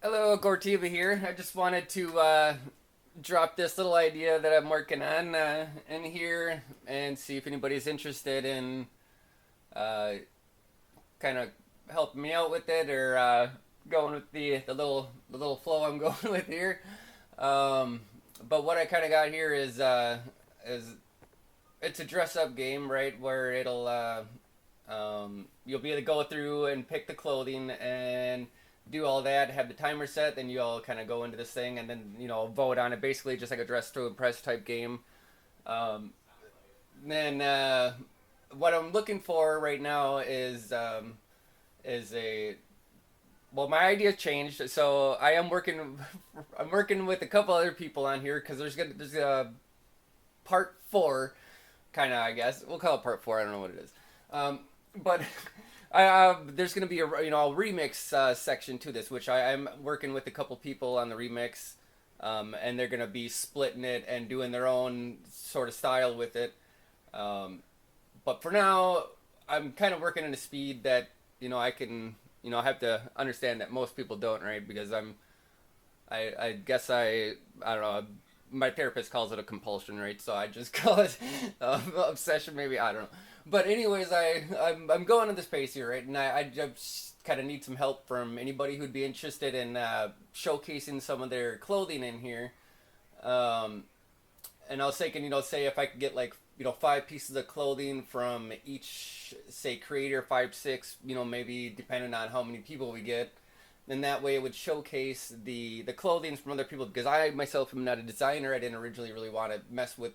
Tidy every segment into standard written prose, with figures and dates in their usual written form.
Hello, Gortiva here. I just wanted to drop this little idea that I'm working on in here and see if anybody's interested in uh, kind of helping me out with it or going with the little flow I'm going with here. Um, but what I kind of got here is it's a dress up game, right? Where you'll be able to go through and pick the clothing and do all that, have the timer set, then you'll kind of go into this thing and then vote on it. Basically, just like a dress to impress type game. Um, then what I'm looking for right now is a well, my idea changed, so I am working. I'm working with a couple other people on here because there's a part four, kind of. I guess we'll call it part four. I don't know what it is. But there's going to be a remix section to this, which I'm working with a couple people on the remix, and they're going to be splitting it and doing their own sort of style with it. Um, but for now, I'm kind of working at a speed that I can have to understand that most people don't, right? Because I guess I don't know. My therapist calls it a compulsion, right? So I just call it obsession, maybe. I don't know. But anyways, I'm going at this pace here, right? And I just kind of need some help from anybody who'd be interested in showcasing some of their clothing in here. Um, and I was thinking, say if I could get like five pieces of clothing from each, say, creator, five, six, maybe depending on how many people we get, then that way it would showcase the clothing from other people, because I myself am not a designer. I didn't originally really want to mess with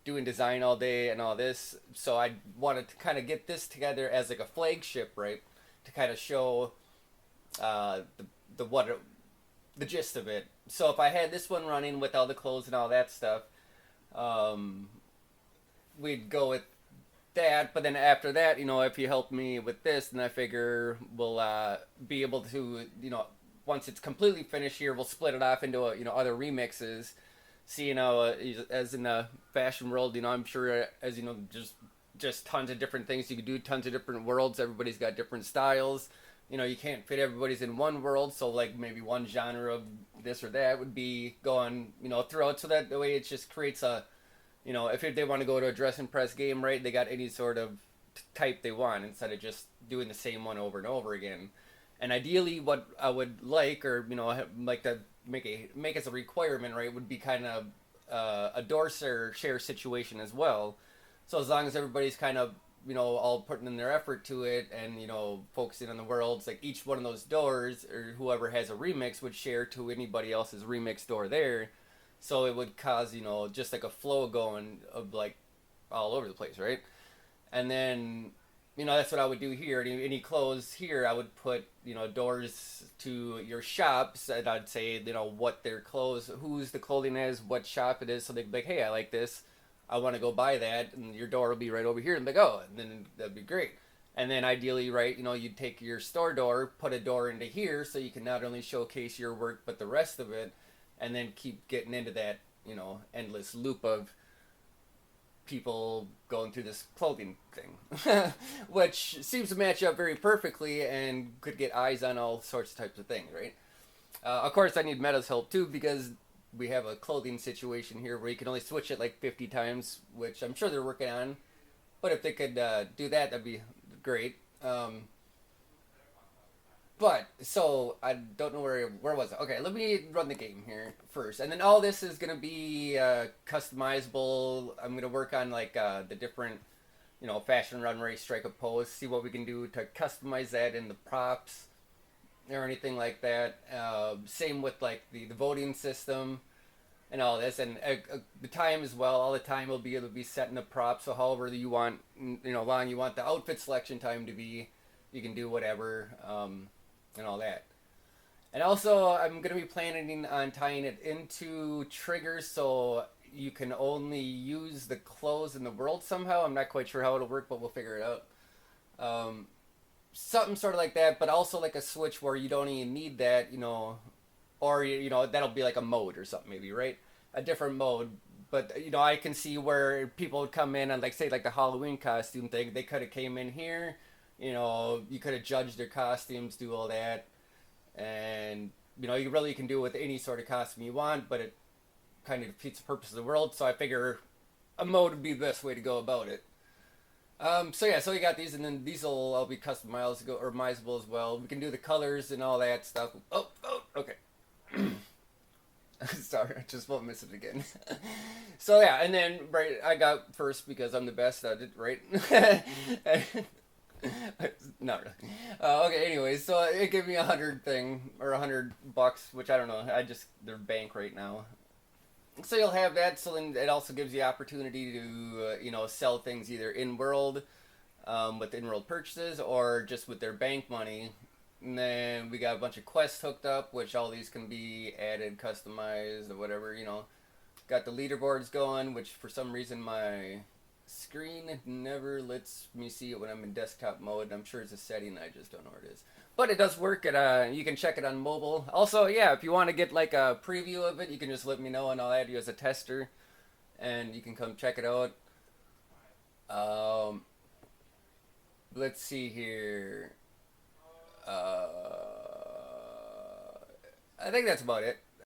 doing design all day and all this, so I wanted to kind of get this together as like a flagship, right, to kind of show the what the gist of it. So if I had this one running with all the clothes and all that stuff, um, we'd go with that. But then after that, if you help me with this, then I figure we'll be able to, once it's completely finished here, we'll split it off into other remixes. See, as in the fashion world, I'm sure as just tons of different things you could do, tons of different worlds. Everybody's got different styles. You can't fit everybody's in one world, so like maybe one genre of this or that would be going, throughout. So that the way it just creates a if they want to go to a dress and press game, right, they got any sort of type they want instead of just doing the same one over and over again. And ideally, what I would like, or like to make as a requirement, right, would be kind of a door share situation as well. So as long as everybody's kind of all putting in their effort to it and focusing on the worlds, like each one of those doors or whoever has a remix would share to anybody else's remix door there, so it would cause just like a flow going of like all over the place, right? And then that's what I would do here. Any clothes here, I would put doors to your shops, and I'd say what their clothes, whose the clothing is, what shop it is, so they'd be like, hey, I like this, I want to go buy that, and your door will be right over here, and they go, and then that'd be great. And then ideally, right, you'd take your store door, put a door into here, so you can not only showcase your work but the rest of it, and then keep getting into that endless loop of people going through this clothing thing, which seems to match up very perfectly and could get eyes on all sorts of types of things, right? Of course, I need Meta's help too, because we have a clothing situation here where you can only switch it like 50 times, which I'm sure they're working on. But if they could do that, that'd be great. But so I don't know where was it. Okay, let me run the game here first, and then all this is gonna be customizable. I'm gonna work on like the different fashion runway strike a pose, see what we can do to customize that in the props or anything like that. Same with like the voting system and all this, and the time as well. All the time will be able to be set in the prop. So however you want, long you want the outfit selection time to be, you can do whatever, and all that. And also, I'm going to be planning on tying it into triggers, so you can only use the clothes in the world somehow. I'm not quite sure how it'll work, but we'll figure it out. Um, Something sort of like that, but also like a switch where you don't even need that, or that'll be like a mode or something maybe, right? A different mode. But I can see where people would come in and like say like the Halloween costume thing. They could have came in here, you could have judged their costumes, do all that, and you really can do it with any sort of costume you want, but it kind of defeats the purpose of the world. So I figure a mode would be the best way to go about it. So yeah, so we got these, and then these will all be customizable or customizable as well. We can do the colors and all that stuff. Oh, okay. Sorry, I just won't miss it again. So yeah, and then right, I got first because I'm the best at it, right? Not really. Okay, anyways, so it gave me 100 or $100, which I don't know. I just they're bank right now. So you'll have that. So then it also gives you opportunity to sell things either in world, with in world purchases, or just with their bank money. And then we got a bunch of quests hooked up, which all these can be added, customized, or whatever. Got the leaderboards going, which for some reason my screen never lets me see it when I'm in desktop mode. I'm sure it's a setting, I just don't know where it is. But it does work. You can check it on mobile. Also, yeah, if you want to get like a preview of it, you can just let me know, and I'll add you as a tester, and you can come check it out. Um, let's see here. Uh, I think that's about it.